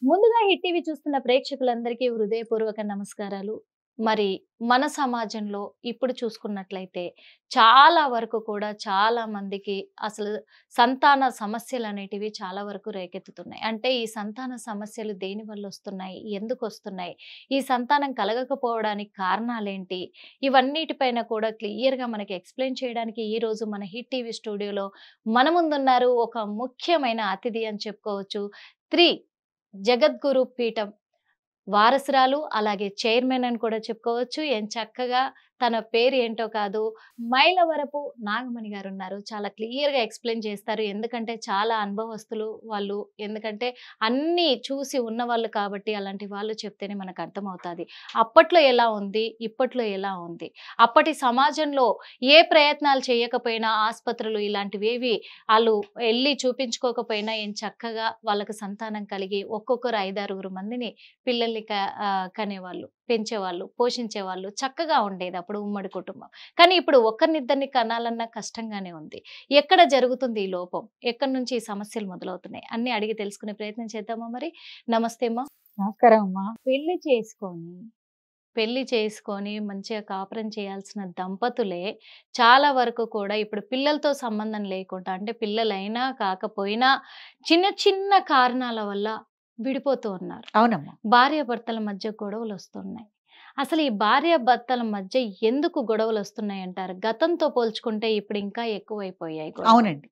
ముందుగా hit TV చూస్తున్న ప్రేక్షకులందరికీ హృదయపూర్వక నమస్కారాలు. మరి మన సమాజంలో ఇప్పుడు చూసుకున్నట్లయితే చాలా వరకు కూడా చాలా మందికి అసలు సంతాన సమస్యలనేటివి చాలా వరకు రేకెత్తుతున్నాయి. అంటే ఈ సంతాన సమస్యలు దేనివల్ల వస్తున్నాయి? ఎందుకొస్తున్నాయి? ఈ సంతానం కలగకపోవడానికి కారణాలేంటి? ఇవన్నిటిపైన కూడా క్లియర్‌గా మనకి ఎక్స్‌ప్లెయిన్ చేయడానికి ఈరోజు మన హిట్ టీవీ స్టూడియోలో మన ముందున్నారు ఒక ముఖ్యమైన అతిథి అని చెప్పుకోవచ్చు. 3 జగద్గురు పీఠం వారసురాలు, అలాగే చైర్మన్ అని కూడా చెప్పుకోవచ్చు. ఎంచక్కగా తన పేరు ఏంటో కాదు, మైలవరపు నాగమణి గారున్నారు. చాలా క్లియర్‌గా ఎక్స్‌ప్లెయిన్ చేస్తారు. ఎందుకంటే చాలా అనుభవస్తులు వాళ్ళు. ఎందుకంటే అన్నీ చూసి ఉన్నవాళ్ళు కాబట్టి అలాంటి వాళ్ళు చెప్తేనే మనకు అర్థమవుతాది. అప్పట్లో ఎలా ఉంది? ఇప్పట్లో ఎలా ఉంది? అప్పటి సమాజంలో ఏ ప్రయత్నాలు చేయకపోయినా ఆస్పత్రులు ఇలాంటివేవి ఆళ్ళు ఎళ్లి చూపించుకోకపోయినా ఎంచక్కగా వాళ్ళకి సంతానం కలిగి ఒక్కొక్కరు 5, 6 మందిని పిల్లల్ని కనేవాళ్ళు, పెంచేవాళ్ళు, పోషించేవాళ్ళు. చక్కగా ఉండేది అప్పుడు ఉమ్మడి కుటుంబం. కానీ ఇప్పుడు ఒకరినిద్దరిని కనాలన్నా కష్టంగానే ఉంది. ఎక్కడ జరుగుతుంది ఈ లోపం? ఎక్కడి నుంచి ఈ సమస్యలు మొదలవుతున్నాయి? అన్నీ అడిగి తెలుసుకునే ప్రయత్నం చేద్దామా మరి? నమస్తే అమ్మా. నమస్కారం అమ్మా. పెళ్లి చేసుకొని, పెళ్లి చేసుకొని మంచిగా కాపురం చేయాల్సిన దంపతులే చాలా వరకు కూడా ఇప్పుడు పిల్లలతో సంబంధం లేకుండా అంటే పిల్లలైనా కాకపోయినా చిన్న చిన్న కారణాల వల్ల విడిపోతూ ఉన్నారు. అవునమ్మా. భార్యాభర్తల మధ్య గొడవలొస్తున్నాయి. అసలు ఈ భార్యాభర్తల మధ్య ఎందుకు గొడవలొస్తున్నాయంటారు? గతంతో పోల్చుకుంటే ఇప్పుడు ఇంకా ఎక్కువైపోయాయి గొడవలు. అవునండి.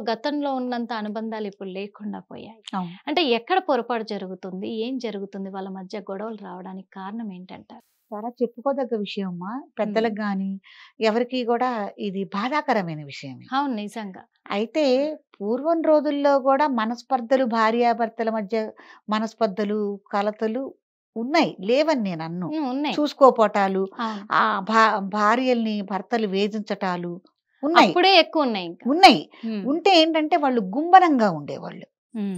గతంలో ఉన్నంత అనుబంధాలు ఇప్పుడు లేకుండా పోయాయి. అవును. అంటే ఎక్కడ పొరపాటు జరుగుతుంది? ఏం జరుగుతుంది? వాళ్ళ మధ్య గొడవలు రావడానికి కారణం ఏంటంటారు? చాలా చెప్పుకోదగ్గ విషయం అమ్మా. హ్మ్. పెద్దలకు గాని, ఎవరికీ గూడా ఇది బాధాకరమైన విషయమే. అవును. నిజంగా. అయితే పూర్వం రోజుల్లో గూడా మనస్పర్ధలు, భార్యాభర్తల మధ్య మనస్పర్ధలు, కలతలు ఉన్నాయి. లేవని నేననను. హ్మ్. ఉన్నాయి. చూసుకోపోటాలు, అవును. ఆహ్, భా భార్యల్ని భర్తలు వేధించటాలు ఉన్నాయి. అప్పుడే ఎక్కువున్నాయింక. ఉన్నాయి. హ్మ్. ఉంటే ఏంటంటే వాళ్ళు గుంభనంగా ఉండేవాళ్ళు. హ్మ్.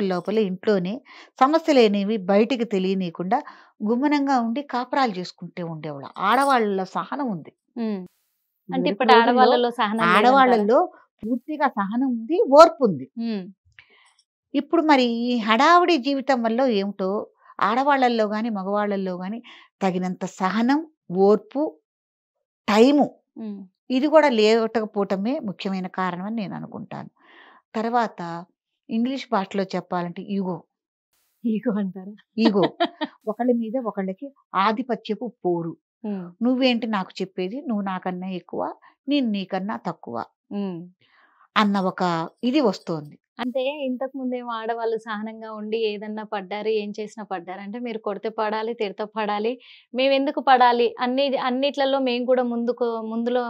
లోపలే ఇంట్లోనే సమస్యలనేవి బయటికి తెలియనీయకుండా గుమ్మనంగా ఉండి కాపురాలు చేసుకుంటూ ఉండేవాళ్ళు. ఆడవాళ్ళలో సహనం ఉంది. హ్మ్. అంటే ఇదివరకు ఇప్పటి రోజుల్లో ఆడవాళ్ళలో సహనం లేదంటారా? ఆడవాళ్ళల్లో పూర్తిగా సహనం ఉంది, ఓర్పుంది. హ్మ్. ఇప్పుడు మరి ఈ హడావిడి జీవితం వల్లో ఏమిటో ఆడవాళ్ళల్లో గాని, మగవాళ్ళల్లో గాని తగినంత సహనం, ఓర్పు, టైము హ్మ్. ఇది కూడా లేవటకపోవటమే ముఖ్యమైన కారణం అని నేను అనుకుంటాను. తర్వాత ఇంగ్లీష్ భాషలో చెప్పాలంటే ఇగో. ఈగో అంటారా? ఈగో. ఒకళ్ళ మీద ఒకళ్ళకి ఆధిపత్యపు పోరు. హ్మ్. నువ్వేంటి నాకు చెప్పేది? నువ్వు నాకన్నా ఎక్కువ, నేను నీకన్నా తక్కువ హ్మ్. అన్న ఒక ఇది వస్తోంది. అంటే ఇంతకుముందేమో ఆడవాళ్ళు సహనంగా ఉండి ఏదన్నా పడ్డారు, ఏం చేసినా పడ్డారు. అంటే మీరు కొడితే పడాలి, తిడితే పడాలి. మేమెందుకు పడాలి? అన్నిట్లలో మేము కూడా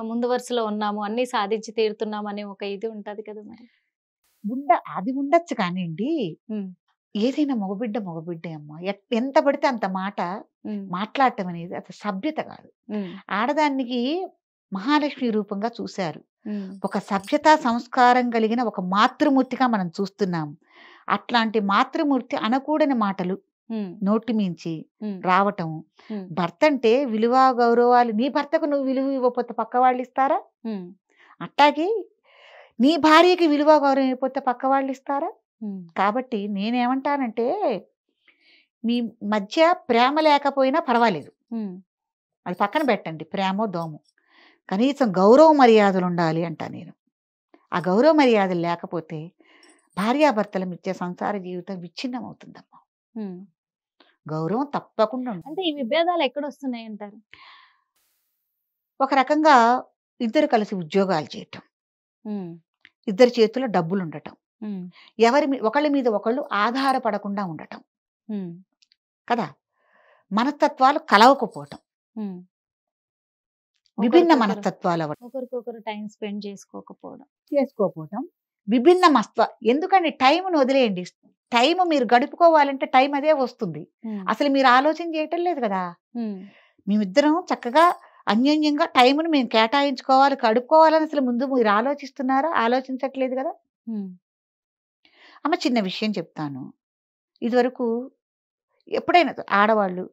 ముందు వరుసలో ఉన్నాము. అన్నీ సాధించి తీరుతున్నాం అనే ఒక ఇది ఉంటది కదా మరి. అది ఉండొచ్చు కానియండి. హ్మ్. ఏదైనా మగబిడ్డే అమ్మ. ఎంత పడితే అంత మాట హ్మ్. మాట్లాడటం అనేది అది సభ్యత కాదు. హ్మ్. ఆడదానికి మహాలక్ష్మి రూపంగా చూశారు. హ్మ్. ఒక సభ్యతా సంస్కారం కలిగిన ఒక మాతృమూర్తిగా మనం చూస్తున్నాం. అట్లాంటి మాతృమూర్తి అనకూడని మాటలు హ్మ్. నోటి మించి హ్మ్. రావటం. హ్మ్. భర్త అంటే విలువ, గౌరవాలు నీ భర్తకు నువ్వు విలువ ఇవ్వకపోతే పక్క వాళ్ళిస్తారా? హ్మ్. అట్టాగే నీ భార్యకి విలువ, గౌరవం ఇవ్వకపోతే పక్క వాళ్ళిస్తారా? హ్మ్. కాబట్టి నేనేమంటానంటే, మీ మధ్య ప్రేమ లేకపోయినా పర్వాలేదు. హ్మ్. అది పక్కన పెట్టండి. ప్రేమో, దోమో. కనీసం గౌరవ మర్యాదలుండాలి అంటా నేను. ఆ గౌరవ మర్యాదలు లేకపోతే భార్యాభర్తల మధ్య సంసార జీవితం విచ్ఛిన్నమవుతుందమ్మా. హ్మ్. గౌరవం తప్పకుండా అంటే ఉండాలి. ఈ విభేదాలు ఎక్కడొస్తున్నాయంటారు? ఒక రకంగా ఇద్దరు కలిసి ఉద్యోగాలు చేయటం. హ్మ్. ఇద్దరి చేతుల్లో డబ్బులుండటం. హ్మ్. ఒకళ్ళ మీద ఒకళ్ళు ఆధారపడకుండా ఉండటం. హ్మ్. కదా! మనస్తత్వాలు కలవకపోవటం. హ్మ్. విభిన్న ఒకరికొకరు మనస్తత్వాలవ్వటం. ఒకరికొకరు టైమ్ స్పెండ్ చేసుకోకపోవడం. చేసుకోకపోవటం. విభిన్న ఎందుకండి టైముని వదిలేయండి. టైము మీరు గడుపుకోవాలంటే టైం అదే వస్తుంది. హ్మ్. అసలు మీరు ఆలోచన చేయటం లేదు గదా! హ్మ్. మేమిద్దరం చక్కగా అన్యోన్యంగా టైముని మేము కేటాయించుకోవాలి, గడుపుకోవాలని అసలు ముందు మీరు ఆలోచిస్తున్నారా? ఆలోచించట్లేదు గదా! హ్మ్. అమ్మ చిన్న విషయం చెప్తాను. ఇదివరకు ఎప్పుడైనా ఆడవాళ్ళు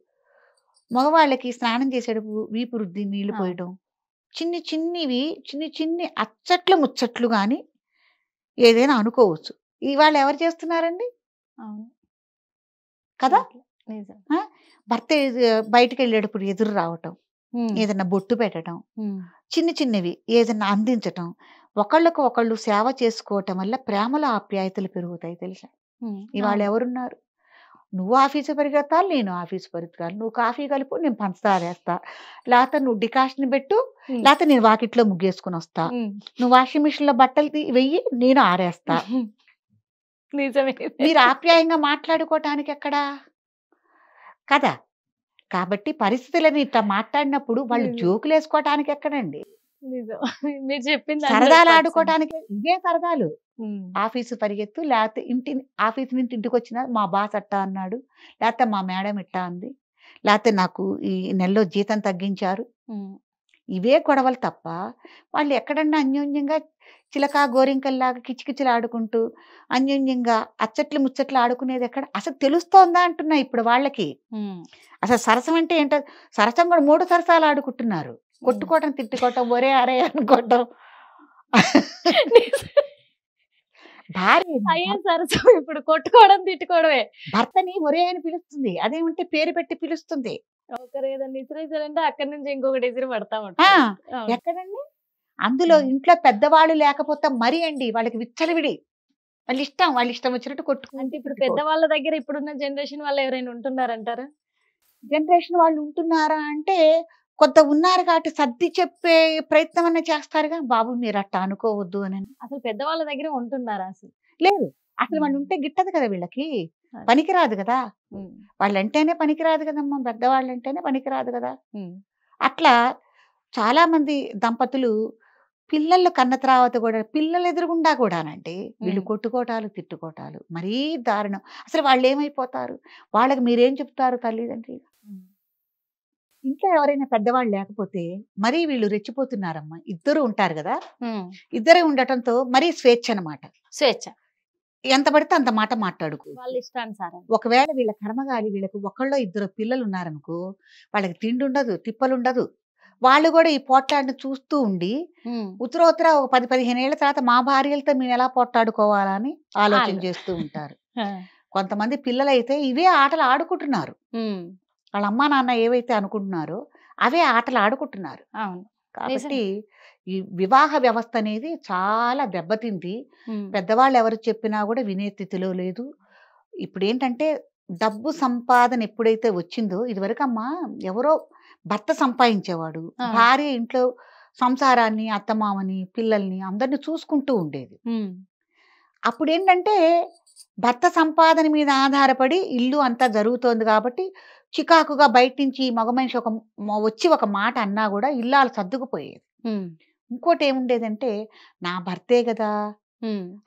మగవాళ్ళకి స్నానం చేసేటప్పుడు వీపు రుద్ది నీళ్లు ఆ! పోయటం. చిన్ని చిన్ని అచ్చట్లు, ముచ్చట్లు గాని ఏదైనా అనుకోవచ్చు. ఇవాళ ఎవరు చేస్తున్నారండి? అవును. కదా. నిజం. ఆ, భర్త బయటికి వెళ్ళేటప్పుడు ఎదురు రావటం, ఏదైనా బొట్టు పెట్టడం, చిన్న చిన్నవి ఏదైనా అందించటం, ఒకళ్ళకు ఒకళ్ళు సేవ చేసుకోవటం వల్ల ప్రేమలో ఆప్యాయతలు పెరుగుతాయి తెలుసా. ఇవాళ ఎవరున్నారు, నువ్వు ఆఫీసు పరిగెత్తాలి, నేను ఆఫీసు పరిగెత్తాలి, నువ్వు కాఫీ కలుపు, నేను పంచదార వేస్తా, లేకపోతే నువ్వు డికాషన్ పెట్టు, లేకపోతే నేను వాకిట్లో ముగ్గేసుకుని వస్తా, నువ్వు వాషింగ్ మిషన్ లో బట్టలు వెయ్యి, నేను ఆరేస్తా. నిజమే. మీరు ఆప్యాయంగా మాట్లాడుకోవటానికి ఎక్కడా కదా. కాబట్టి పరిస్థితులని ఇట్లా మాట్లాడినప్పుడు వాళ్ళు జోకులు వేసుకోవటానికి ఎక్కడండి, నిజం. మీరు చెప్పింది సరదాలు ఆడుకోవటానికి ఇదే సరదాలు. ఆఫీసు పరిగెత్తు, లేకపోతే ఆఫీసు నుంచి ఇంటికి వచ్చిన మా బాస్ అట్టా అన్నాడు, లేకపోతే మా మేడం ఇట్టా అంది, లేకపోతే నాకు ఈ నెలలో జీతం తగ్గించారు, ఇవే గొడవలు తప్ప వాళ్ళు ఎక్కడన్నా అన్యోన్యంగా చిలకా గోరింకల్లాగా కిచకిచలు ఆడుకుంటూ అన్యోన్యంగా అచ్చట్లు ముచ్చట్లు ఆడుకునేది ఎక్కడ అసలు తెలుస్తోందా అంటున్నా ఇప్పుడు వాళ్ళకి. అసలు సరసం అంటే ఏంటో, సరసం కూడా 3 సరసాలు ఆడుకుంటున్నారు, కొట్టుకోవటం, తిట్టుకోవటం, ఒరే అరే అనుకోవటం. భార్య సరసం ఇప్పుడు కొట్టుకోవడం, తిట్టుకోవడమే. భర్తని ఒరే అని పిలుస్తుంది, అదేమంటే పేరు పెట్టి పిలుస్తుంది. ఒకరు ఏదైనా ఇసిరేసారంటే అక్కడి నుంచి ఇంకొకటి ఇసిరి పడతా ఉంటారు. ఎక్కడండి, అందులో ఇంట్లో పెద్దవాళ్ళు లేకపోతే మరీ అండి వాళ్ళకి విచ్చలవిడి, వాళ్ళ ఇష్టం వచ్చినట్టు కొట్టుకుంటే. అంటే ఇప్పుడు పెద్దవాళ్ళ దగ్గర ఇప్పుడున్న జనరేషన్ వాళ్ళు ఎవరైనా ఉంటున్నారంటారా? జనరేషన్ వాళ్ళు ఉంటున్నారా అంటే కొంత ఉన్నారు కాబట్టి సర్ది చెప్పే ప్రయత్నం అనే చేస్తారుగా, బాబు మీరు అట్లా అనుకోవద్దు అని. అసలు పెద్దవాళ్ళ దగ్గర ఉంటున్నారా? అసలు లేదు, అసలు వాళ్ళు ఉంటే గిట్టదు కదా, వీళ్ళకి పనికిరాదు కదా, వాళ్ళంటేనే పనికిరాదు కదమ్మా, పెద్దవాళ్ళు అంటేనే పనికిరాదు కదా. అట్లా చాలా మంది దంపతులు పిల్లలు కన్న తర్వాత కూడా పిల్లలు ఎదురుగుండా కూడానండి వీళ్ళు కొట్టుకోటాలు, తిట్టుకోటాలు మరీ దారుణం. అసలు వాళ్ళు ఏమైపోతారు, వాళ్ళకి మీరేం చెప్తారు తల్లిదండ్రి. ఇంట్లో ఎవరైనా పెద్దవాళ్ళు లేకపోతే మరీ వీళ్ళు రెచ్చిపోతున్నారమ్మా. ఇద్దరు ఉంటారు కదా, ఇద్దరే ఉండటంతో మరీ స్వేచ్ఛ అనమాట. స్వేచ్ఛ, ఎంత పడితే అంత మాట మాట్లాడుకో, వాళ్ళ ఇష్టానుసారం. ఒకవేళ వీళ్ళ కర్మగాలి వీళ్ళకి ఒకళ్ళో ఇద్దరు పిల్లలు ఉన్నారనుకో, వాళ్ళకి తిండి ఉండదు, తిప్పలుండదు. వాళ్ళు కూడా ఈ పోట్లాడిని చూస్తూ ఉండి ఉత్తర ఒక 10-15 ఏళ్ల తర్వాత మా భార్యలతో మేము ఎలా పోట్లాడుకోవాలని ఆలోచన చేస్తూ ఉంటారు. కొంతమంది పిల్లలైతే ఇవే ఆటలు ఆడుకుంటున్నారు, వాళ్ళ అమ్మా నాన్న ఏవైతే అనుకుంటున్నారో అవే ఆటలు ఆడుకుంటున్నారు. కాబట్టి ఈ వివాహ వ్యవస్థ అనేది చాలా దెబ్బతింది. పెద్దవాళ్ళు ఎవరు చెప్పినా కూడా వినే స్థితిలో లేదు. ఇప్పుడు ఏంటంటే డబ్బు సంపాదన ఎప్పుడైతే వచ్చిందో, ఇదివరకు అమ్మా ఎవరో భర్త సంపాదించేవాడు, భార్య ఇంట్లో సంసారాన్ని, అత్తమామని, పిల్లల్ని అందరిని చూసుకుంటూ ఉండేది. అప్పుడు ఏంటంటే భర్త సంపాదన మీద ఆధారపడి ఇల్లు అంతా జరుగుతోంది కాబట్టి చికాకుగా బయట నుంచి మగ మనిషి వచ్చి ఒక మాట అన్నా కూడా ఇల్లాలు సర్దుకుపోయేది. ఇంకోటి ఏముండేదంటే, నా భర్తే కదా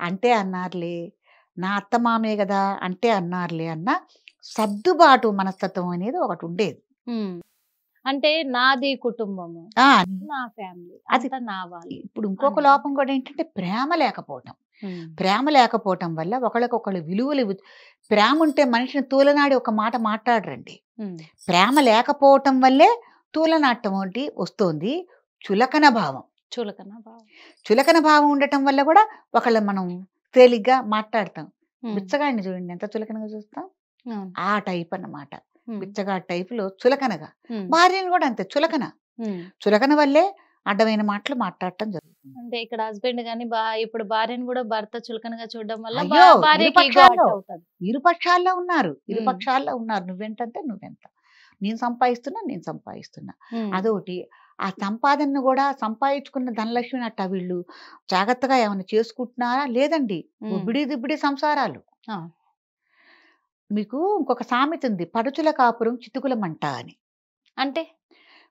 అంటే అన్నారులే, నా అత్తమామే కదా అంటే అన్నారులే అన్న సర్దుబాటు మనస్తత్వం అనేది ఒకటి ఉండేది. అంటే నాది కుటుంబము, నా ఫ్యామిలీ, అది నా వాళ్ళు. ఇప్పుడు ఇంకొక లోపం కూడా ఏంటంటే ప్రేమ లేకపోవటం. ప్రేమ లేకపోవటం వల్ల ఒకళ్ళకొకళ్ళు విలువలు, ప్రేమ ఉంటే మనిషిని తూలనాడి ఒక మాట మాట్లాడరండి. ప్రేమ లేకపోవటం వల్లే తూలనాటం ఒకటి వస్తుంది. చులకన భావం ఉండటం వల్ల కూడా ఒకళ్ళ మనం తేలిగ్గా మాట్లాడతాం. బిచ్చగాడిని చూడండి ఎంత చులకనగా చూస్తాం, ఆ టైప్ అన్నమాట. బిచ్చగా టైపులో చులకనగా, భార్యను కూడా అంతే చులకన వల్లే అడ్డమైన మాటలు మాట్లాడటం జరుగుతుంది. అంటే ఇక్కడ హస్బెండ్ గాని ఇప్పుడు భార్యను కూడా భర్త చులకనగా చూడడం వల్ల ఇరుపక్షాల్లో ఉన్నారు. నువ్వెంతంటే నువ్వెంత, నేను సంపాదిస్తున్నా. అదొకటి. ఆ సంపాదనను కూడా సంపాదించుకున్న ధనలక్ష్మిని అట్ట వీళ్ళు జాగ్రత్తగా ఏమైనా చేసుకుంటున్నారా? లేదండి, ఉబ్బిడి దిబ్బిడి సంసారాలు. మీకు ఇంకొక సామెత ఉంది, పడుచుల కాపురం చితుకుల మంట అని. అంటే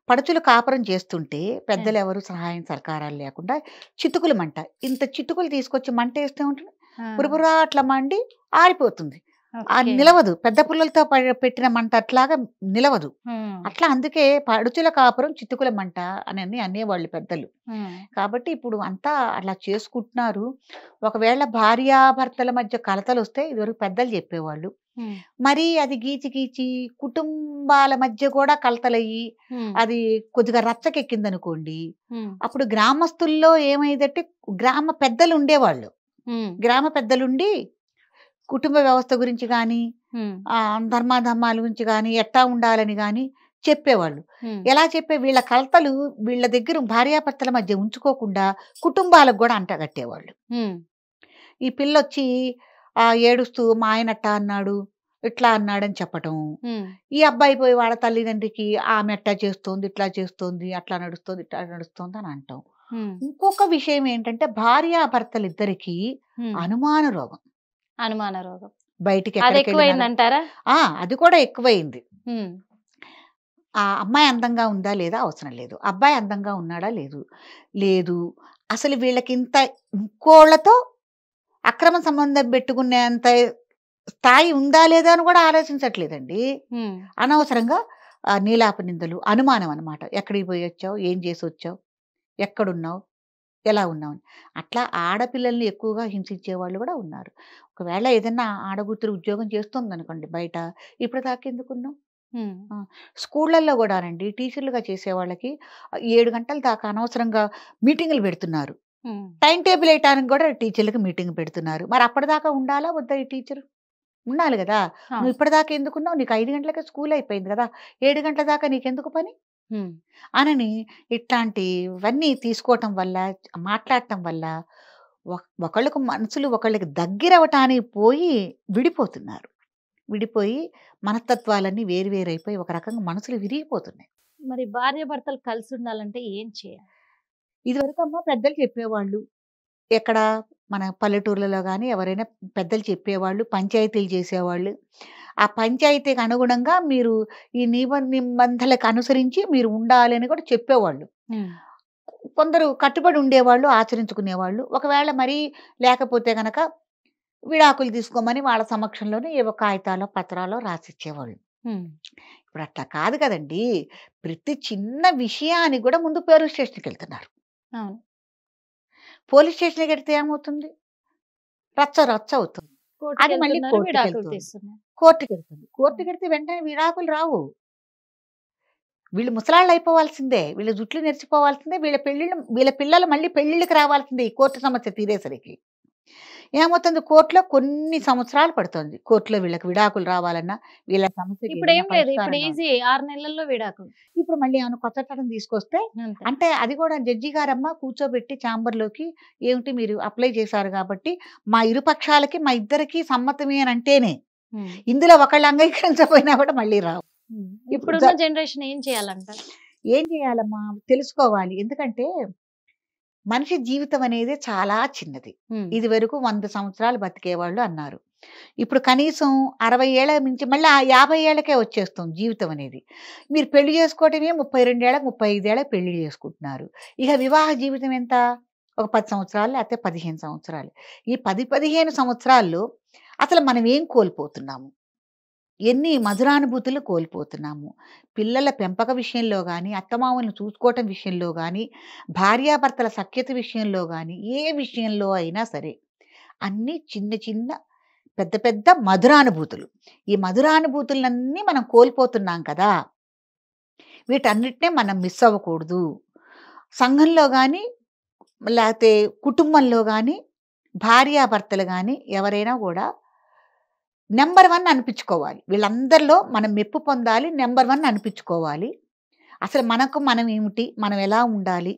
పడుచులు కాపురం చేస్తుంటే పెద్దలు ఎవరు సహాయం సహకారాలు లేకుండా చితుకుల మంట, ఇంత చితుకులు తీసుకొచ్చి మంట వేస్తూ ఉంటుంది, పురుపురా అట్లా మండి ఆరిపోతుంది, నిలవదు. పెద్ద పుల్లలతో పెట్టిన మంట అట్లాగా నిలవదు. అట్లా అందుకే పడుచుల కాపురం చితుకుల మంట అని అనేవాళ్ళు పెద్దలు. కాబట్టి ఇప్పుడు అంతా అట్లా చేసుకుంటున్నారు. ఒకవేళ భార్యాభర్తల మధ్య కలతలు వస్తే ఇదివరకు పెద్దలు చెప్పేవాళ్ళు, మరి అది గీచి కుటుంబాల మధ్య కూడా కలతలయ్యి అది కొద్దిగా రచ్చకెక్కిందనుకోండి, అప్పుడు గ్రామస్తుల్లో ఏమైందంటే గ్రామ పెద్దలు ఉండేవాళ్ళు, గ్రామ పెద్దలుండి కుటుంబ వ్యవస్థ గురించి గానీ, హ్మ్. ధర్మాధర్మాల గురించి గానీ, ఎట్టా ఉండాలని గానీ చెప్పేవాళ్ళు. హ్మ్. ఎలా వీళ్ళ కలతలు వీళ్ళ దగ్గర భార్యాభర్తల మధ్య ఉంచుకోకుండా కుటుంబాలకు గూడా అంటగట్టేవాళ్ళు. హ్మ్. ఈ పిల్లొచ్చి ఏడుస్తూ మా ఆయన అట్టా అన్నాడు, ఇట్లా అన్నాడని చెప్పటం. హ్మ్. ఈ అబ్బాయి పోయి వాళ్ళ తల్లిదండ్రికి ఆమె అట్టా చేస్తోంది, ఇట్లా చేస్తోంది, అట్లా నడుస్తోంది, ఇట్లా నడుస్తోంది అని అంటాం. హ్మ్. ఇంకొక విషయం ఏంటంటే భార్యాభర్తలిద్దరికీ హ్మ్. అనుమాన రోగం. అనుమాన రోగం. బయటికి ఎక్కడికెళ్ళినా అదెక్కువైందంటారా? అది కూడా ఎక్కువయింది. హ్మ్. ఆ అమ్మాయి అందంగా ఉందా లేదా అవసరం లేదు. అబ్బాయి అందంగా ఉన్నాడా లేదు. అసలు వీళ్ళకింత ఇంకోళ్ళతో అక్రమ సంబంధం పెట్టుకునేంత స్థాయి ఉందా లేదా అని కూడా ఆలోచించట్లేదండి. హ్మ్. అనవసరంగా నీలాప నిందలు, అనుమానం అనమాట. ఎక్కడికి పోయొచ్చావు? ఏం చేసొచ్చావు? ఎక్కడున్నావు? ఎలా ఉన్నావు? అని. అట్లా ఆడపిల్లల్ని ఎక్కువగా హింసించేవాళ్ళు కూడా ఉన్నారు. ఒకవేళ ఏదన్నా ఆడకూతురు ఉద్యోగం చేస్తోందనుకోండి బయట, ఇప్పటిదాకా ఎందుకున్నావు? హ్మ్. స్కూళ్ళల్లో గూడానండి టీచర్లుగా చేసేవాళ్ళకి 7 గంటల దాకా అనవసరంగా మీటింగులు పెడుతున్నారు. హ్మ్. టైమ్ టేబుల్ ఏయటానికి గూడా టీచర్లకి మీటింగ్ పెడుతున్నారు. మరి అప్పటిదాకా ఉండాలా? వద్దా ఈ టీచరు? ఉండాలి గదా! నువ్వు అవును. ఇప్పటిదాకా ఎందుకున్నావు? నీకు 5 గంటలకే స్కూల్ అయిపోయింది గదా! 7 గంటల దాకా నీకెందుకు పని? హ్మ్. అనని ఇట్లాంటివన్నీ తీసుకోవటం వల్ల, మాట్లాడటం వల్ల ఒకళ్ళకి మనసులు ఒకళ్ళకి దగ్గరవ్వటానికి పోయి విడిపోతున్నారు. విడిపోయి మనస్తత్వాలన్నీ వేరు వేరైపోయి ఒక రకంగా మనసులు విరిగిపోతున్నాయి. మరి భార్యాభర్తలు కలిసుండాలంటే ఏం చేయాలి? ఇదివరకమ్మా పెద్దలు చెప్పేవాళ్ళు. ఎక్కడ మన పల్లెటూర్లలో గాని ఎవరైనా పెద్దలు చెప్పేవాళ్ళు, పంచాయతీలు చేసేవాళ్ళు. ఆ పంచాయతీకి అనుగుణంగా మీరు ఈ నిబంధనలకు అనుసరించి మీరు ఉండాలి అని కూడా చెప్పేవాళ్ళు. హ్మ్. కొందరు కట్టుబడి ఉండేవాళ్ళు, ఆచరించుకునేవాళ్ళు. ఒకవేళ మరీ లేకపోతే గనక విడాకులు తీసుకోమని వాళ్ళ సమక్షంలోనే ఏవో కాగితాలో, పత్రాలో రాసిచ్చేవాళ్ళు. హ్మ్. ఇప్పుడు అట్లా కాదు కదండీ! ప్రతి చిన్న విషయానికి గూడా ముందు పోలీస్ స్టేషన్‌కెళ్తున్నారు. అవును. పోలీస్ స్టేషన్‌కెళ్తే ఏమవుతుంది? రచ్చ రచ్చ అవుతుంది. అది మళ్ళీ కోర్టుకెళ్తున్నారు, విడాకులు కోర్టుకెళ్తుంది. తీస్తున్నారు. కోర్టుకెళ్తుంది. కోర్టుకెళ్తే వెంటనే విడాకులు రావు. వీళ్ళు ముసలాళ్ళయిపోవాల్సిందే. వీళ్ళ జుట్లు నెరిసిపోవాల్సిందే. వీళ్ళ పిల్లలు మళ్ళీ పెళ్ళిళ్ళకి రావాల్సిందే ఈ కోర్టు సమస్య తీరేసరికి. ఏమవుతుంది కోర్టులో కొన్ని సంవత్సరాలు పడుతుంది. కోర్టులో వీళ్ళకి విడాకులు రావాలన్నా, వీళ్ళ సమస్యకి ఏదైనా ఇప్పుడేం లేదు. ఇప్పుడు పరిష్కారం కావాలి. ఈజీ 6 నెలల్లో విడాకులు. ఇప్పుడు మళ్ళీ ఏమైనా కొత్త చట్టం తీసుకొస్తే అంతే. అంటే అది కూడా జడ్జి గారమ్మ కూర్చోబెట్టి ఛాంబర్‌లోకి ఏమిటి మీరు అప్లై చేశారు కాబట్టి, మా ఇరు పక్షాలకి మా ఇద్దరికీ సమ్మతమే అని అంటేనే. హ్మ్. ఇందులో ఒకళ్ళు అంగీకరించకపోయినా కూడా మళ్ళీ రావు. హ్మ్. ఇప్పుడు ఇప్పుడున్న జనరేషన్ ఏం చేయాలంటారు? ఏం చేయాలమ్మా? తెలుసుకోవాలి. ఎందుకంటే మనిషి జీవితం అనేది చాలా చిన్నది. హ్మ్. ఇదివరకు 100 సంవత్సరాలు బతికేవాళ్ళు అన్నారు. ఇప్పుడు కనీసం 60 ఏళ్ల మించి మళ్ళీ ఆ 50 ఏళ్ళకే వచ్చేస్తుంది జీవితం అనేది. మీరు పెళ్లి చేసుకోవటమే 32 ఏళ్ళకి, 35 ఏళ్ళకి పెళ్లి చేసుకుంటున్నారు. ఇక వివాహ జీవితం ఎంత? ఒక 10 సంవత్సరాలు లేకపోతే 15 సంవత్సరాలు. ఈ 10, 15 సంవత్సరాల్లో అసలు మనం ఏం కోల్పోతున్నాము? ఎన్ని మధురానుభూతులు కోల్పోతున్నాము. పిల్లల పెంపక విషయంలో గానీ, అత్తమామలను చూసుకోవటం విషయంలో గానీ, భార్యాభర్తల సఖ్యత విషయంలో గానీ, ఏ విషయంలో అయినా సరే, అన్నీ చిన్న చిన్న, పెద్ద పెద్ద మధురానుభూతులు. ఈ మధురానుభూతులన్నీ మనం కోల్పోతున్నాం కదా! వీటన్నిటిని మనం మిస్ అవ్వకూడదు. సంఘంలో గానీ, లేతే కుటుంబంలో గానీ, భార్యాభర్తలు గానీ ఎవరైనా గూడా నంబర్ 1 అనిపించుకోవాలి. వీళ్ళందరిలో మనం మెప్పు పొందాలి. నంబర్ 1 అనిపించుకోవాలి. అసలు మనకు మనం ఏమిటి? మనం ఎలా ఉండాలి?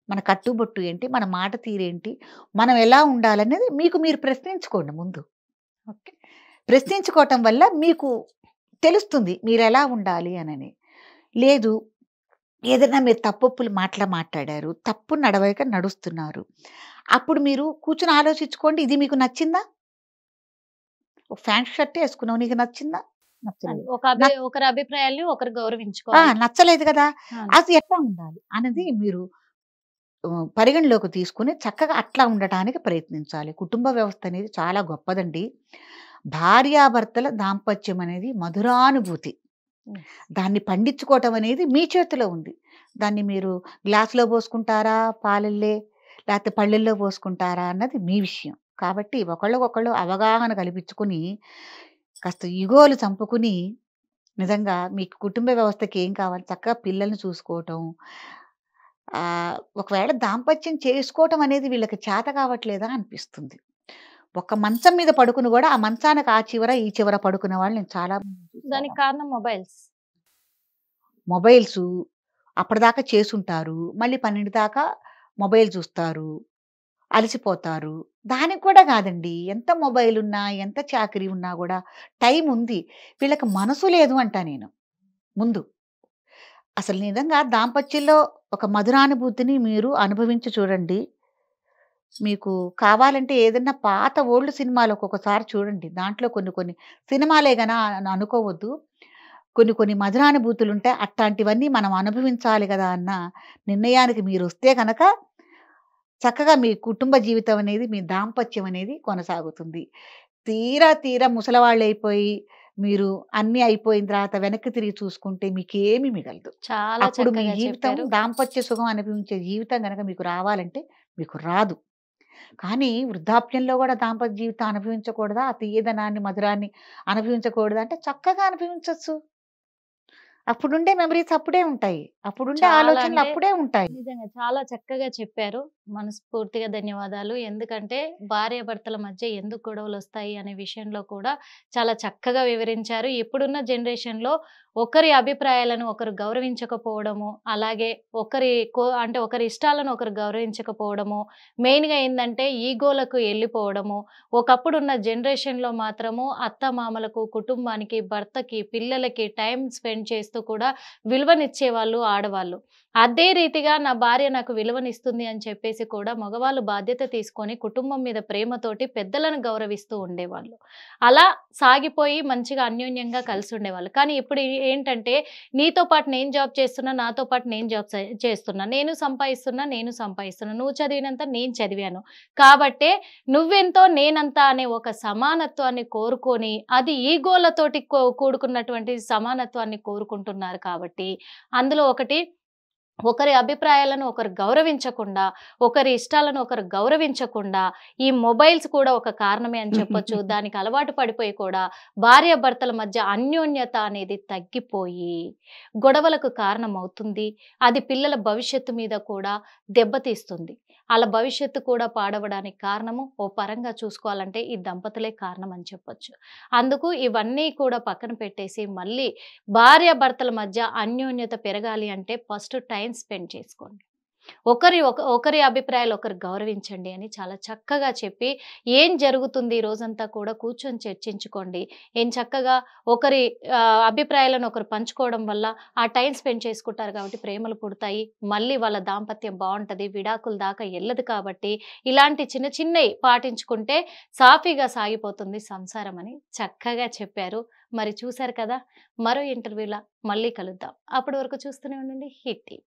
మన కట్టుబొట్టు ఏంటి? మన మాట తీరేంటి? మనం ఎలా ఉండాలనేది మీకు మీరు ప్రశ్నించుకోండి ముందు. ఓకే. ప్రశ్నించుకోవటం వల్ల మీకు తెలుస్తుంది మీరెలా ఉండాలి అనని. లేదు ఏదైనా మీరు తప్పొప్పులు మాట్లాడారు. తప్పు నడవడిక నడుస్తున్నారు. అప్పుడు మీరు కూర్చొని ఆలోచించుకోండి. ఇది మీకు నచ్చిందా? ఒక ప్యాంట్ షర్ట్ ఏసుకున్నావు. నీకు నచ్చిందా? అది నచ్చలేదు. ఒకరి అభిప్రాయాల్ని ఒకరు గౌరవించుకోవాలి. నచ్చలేదు కదా! అవును. అది ఎట్లా ఉండాలి అనేది మీరు పరిగణలోకి తీసుకొని చక్కగా అట్లా ఉండటానికి ప్రయత్నించాలి. కుటుంబ వ్యవస్థ అనేది చాలా గొప్పదండి. భార్యాభర్తల దాంపత్యం అనేది మధురానుభూతి. హ్మ్. దాన్ని పండించుకోవటం అనేది మీ చేతిలో ఉంది. దాన్ని మీరు గ్లాస్‌లో పోసుకుంటారా? పాలల్లే లేకపోతే పళ్ళెల్లో పోసుకుంటారా? అన్నది మీ విషయం. కాబట్టి ఒకళ్ళకొకళ్ళు అవగాహన కల్పించుకొని కాస్త ఇగోలు చంపుకుని నిజంగా మీకు కుటుంబ వ్యవస్థకి ఏం కావాలి? చక్కగా పిల్లల్ని చూసుకోవటం. ఒకవేళ దాంపత్యం చేసుకోవటం అనేది వీళ్ళకి చేత కావట్లేదా అనిపిస్తుంది. ఒక మంచం మీద పడుకుని కూడా ఆ మంచానికి ఆ చివర ఈ చివర పడుకునే వాళ్ళు నేను చాలా మందిని చూశాను. దానికి కారణం మొబైల్స్. మొబైల్స్ అప్పటిదాకా చేసుంటారు. మళ్ళీ 12 దాకా మొబైల్ చూస్తారు. అలసిపోతారు. దానికి కూడా కాదండి. ఎంత మొబైల్ ఉన్నా, ఎంత చాకిరీ ఉన్నా కూడా టైం ఉంది. వీళ్ళకి మనసు లేదు అంటా నేను ముందు. అసలు నిజంగా దాంపత్యంలో ఒక మధురానుభూతిని మీరు అనుభవించి చూడండి. మీకు కావాలంటే ఏదన్నా పాత ఓల్డ్ సినిమాలు ఒక్కొక్కసారి చూడండి. దాంట్లో కొన్ని కొన్ని సినిమాలే అని అనుకోవద్దు. కొన్ని కొన్ని మధురానుభూతులుంటాయి. అట్టాంటివన్నీ మనం అనుభవించాలి గదా అన్న నిర్ణయానికి మీరొస్తే గనక చక్కగా మీ కుటుంబ జీవితం అనేది, మీ దాంపత్యం అనేది కొనసాగుతుంది. తీరా ముసలవాళ్ళైపోయి, మీరు అన్నీ అయిపోయిన తర్వాత వెనక్కి తిరిగి చూసుకుంటే మీకేమీ మిగలదు. చాలా అప్పుడు మీ చక్కగా జీవితం చెప్పారు. దాంపత్య సుఖం అనుభవించే జీవితం గనక మీకు రావాలంటే మీకు రాదు. కానీ వృద్ధాప్యంలో గూడా దాంపత్య జీవితం అనుభవించకూడదా? ఆ తియ్యదనాన్ని, మధురాన్ని అనుభవించకూడదా? అంటే చక్కగా అనుభవించొచ్చు. అప్పుడుండే మెమరీస్ అప్పుడే ఉంటాయి. అప్పుడుండే చాలా ఆలోచనలు అంటే అప్పుడే ఉంటాయి. నిజంగా చాలా చక్కగా చెప్పారు. మనస్ఫూర్తిగా ధన్యవాదాలు. ఎందుకంటే భార్యాభర్తల మధ్య ఎందుకు గొడవలొస్తాయి అనే విషయంలో కూడా చాలా చక్కగా వివరించారు. ఇప్పుడున్న జనరేషన్‌లో ఒకరి అభిప్రాయాలను ఒకరు గౌరవించకపోవడము, అలాగే అంటే ఒకరి ఇష్టాలను ఒకరు గౌరవించకపోవడము, మెయిన్‌గా ఏందంటే ఈగోలకు ఎళ్ళిపోవడము. ఒకప్పుడున్న జనరేషన్‌లో మాత్రము అత్తమామలకు, కుటుంబానికి, భర్తకి, పిల్లలకి టైమ్ స్పెండ్ చేస్తూ కూడా విలువనిచ్చేవాళ్ళు ఆడవాళ్ళు. అదే రీతిగా నా భార్య నాకు విలువనిస్తుంది అని చెప్పేసి కూడా మగవాళ్ళు బాధ్యత తీసుకొని కుటుంబం మీద ప్రేమతోటి పెద్దలను గౌరవిస్తూ ఉండేవాళ్ళు. అలా సాగిపోయి మంచిగా అన్యోన్యంగా కలిసుండేవాళ్ళు. కానీ ఇప్పుడు ఏంటంటే నీతో పాటు నేను జాబ్ చేస్తున్నా, నాతో పాటు నేను జాబ్ చేస్తున్నా. నేను సంపాదిస్తున్నా. నువ్వు చదివినంత నేను చదివాను. కాబట్టే నువ్వెంతో నేనంత అనే ఒక సమానత్వాన్ని కోరుకొని అది ఈగోలతోటి కూడుకున్నటువంటి సమానత్వాన్ని కోరుకుంటున్నారు కాబట్టి అందులో ఒకటి ఒకరి అభిప్రాయాలను ఒకరు గౌరవించకుండా, ఒకరి ఇష్టాలను ఒకరు గౌరవించకుండా, ఈ మొబైల్స్ కూడా ఒక కారణమే అని చెప్పొచ్చు. దానికి అలవాటు పడిపోయి కూడా భార్యాభర్తల మధ్య అన్యోన్యత అనేది తగ్గిపోయి, గొడవలకు కారణమవుతుంది. అది పిల్లల భవిష్యత్తు మీద కూడా దెబ్బతీస్తుంది. ఆళ్ళ భవిష్యత్తు కూడా పాడవడానికి కారణము ఓ పరంగా చూసుకోవాలంటే ఈ దంపతులే కారణం అని చెప్పొచ్చు. అందుకు ఇవన్నీ కూడా పక్కన పెట్టేసి మళ్ళీ భార్యాభర్తల మధ్య అన్యోన్యత పెరగాలి అంటే ఫస్ట్ టైమ్ స్పెండ్ చేసుకోండి. ఒకరి అభిప్రాయాలు ఒకరు గౌరవించండి అని చాలా చక్కగా చెప్పి, ఏం జరుగుతుంది ఈ రోజంతా కూడా కూర్చొని చర్చించుకోండి. ఏం చక్కగా ఒకరి అభిప్రాయాలను ఒకరు పంచుకోవడం వల్ల ఆ టైం స్పెండ్ చేసుకుంటారు కాబట్టి ప్రేమలు పుడతాయి. మళ్ళీ వాళ్ళ దాంపత్యం బావుంటది. విడాకుల దాకా ఎళ్ళదు కాబట్టి ఇలాంటి చిన్న చిన్నయి పాటించుకుంటే సాఫీగా సాగిపోతుంది సంసారం అని చక్కగా చెప్పారు. మరి చూసారు కదా! మరో ఇంటర్వ్యూ‌ల మళ్ళీ కలుద్దాం. అప్పటి వరకు చూస్తూనే ఉండండి హిట్ టీవీ.